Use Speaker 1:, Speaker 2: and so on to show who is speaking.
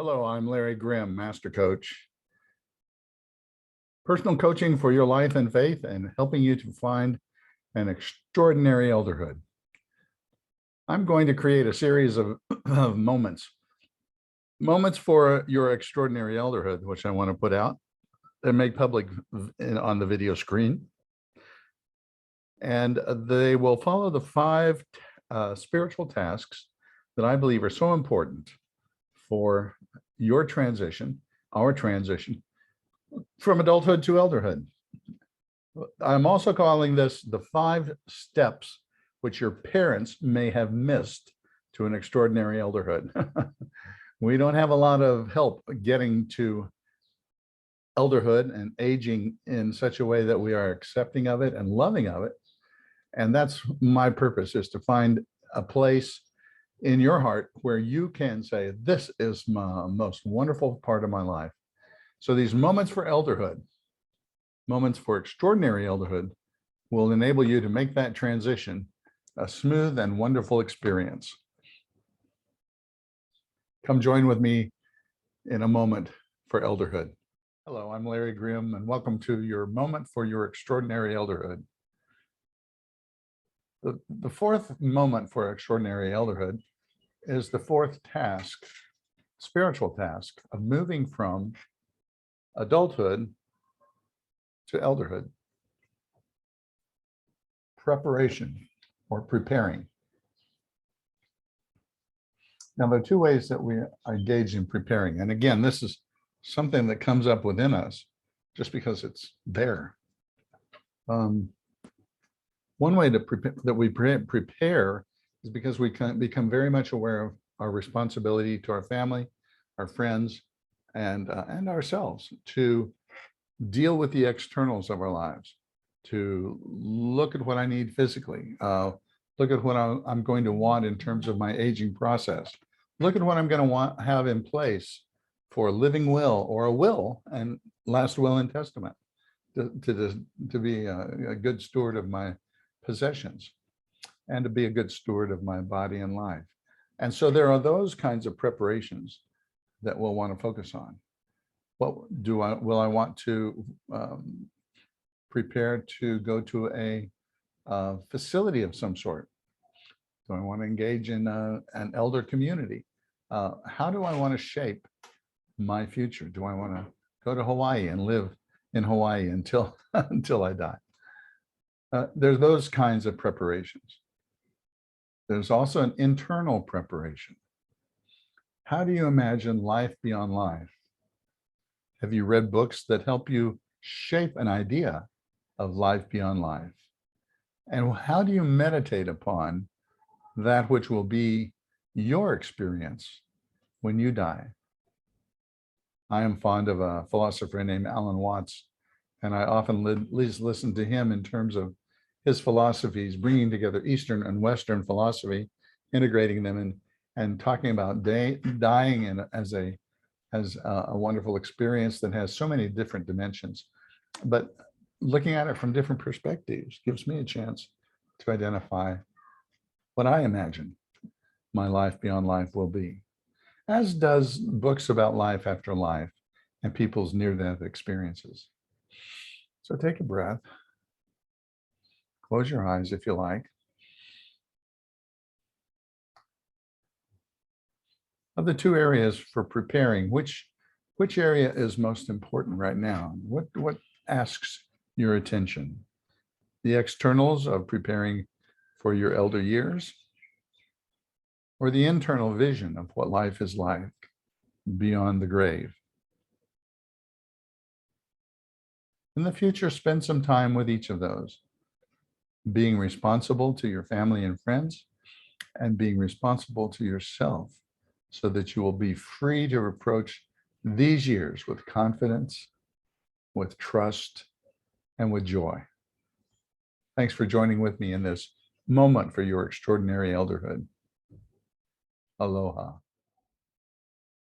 Speaker 1: Hello, I'm Larry Grimm, Master Coach. Personal coaching for your life and faith and helping you to find an extraordinary elderhood. I'm going to create a series of moments for your extraordinary elderhood, which I want to put out and make public on the video screen. And they will follow the 5 spiritual tasks that I believe are so important for your transition, our transition from adulthood to elderhood. I'm also calling this the 5 steps which your parents may have missed to an extraordinary elderhood. We don't have a lot of help getting to elderhood and aging in such a way that we are accepting of it and loving of it. And that's my purpose, is to find a place in your heart where you can say, this is my most wonderful part of my life. So these moments for elderhood, moments for extraordinary elderhood, will enable you to make that transition a smooth and wonderful experience. Come join with me in a moment for elderhood. Hello, I'm Larry Grimm, and welcome to your moment for your extraordinary elderhood. The 4th moment for extraordinary elderhood is the 4th task, spiritual task, of moving from adulthood to elderhood. Preparation, or preparing. Now, there are 2 ways that we engage in preparing. And again, this is something that comes up within us just because it's there. One way to prepare is because we can become very much aware of our responsibility to our family, our friends, and ourselves to deal with the externals of our lives, to look at what I need physically, look at what I'm going to want in terms of my aging process, look at what I'm going to have in place for a living will or a will and last will and testament, to be a good steward of my possessions and to be a good steward of my body and life. And so there are those kinds of preparations that we'll want to focus on. What will I want to prepare to go to a facility of some sort? Do I want to engage in an elder community? How do I want to shape my future? Do I want to go to Hawaii and live in Hawaii until I die? There's those kinds of preparations. There's also an internal preparation. How do you imagine life beyond life? Have you read books that help you shape an idea of life beyond life? And how do you meditate upon that which will be your experience when you die? I am fond of a philosopher named Alan Watts, and I often listen to him in terms of his philosophies, bringing together Eastern and Western philosophy, integrating them and talking about dying as a wonderful experience that has so many different dimensions. But looking at it from different perspectives gives me a chance to identify what I imagine my life beyond life will be, as does books about life after life and people's near-death experiences. So take a breath. Close your eyes if you like. Of the 2 areas for preparing, which area is most important right now? What asks your attention? The externals of preparing for your elder years, or the internal vision of what life is like beyond the grave? In the future, spend some time with each of those, being responsible to your family and friends, and being responsible to yourself, so that you will be free to approach these years with confidence, with trust, and with joy. Thanks for joining with me in this moment for your extraordinary elderhood. Aloha.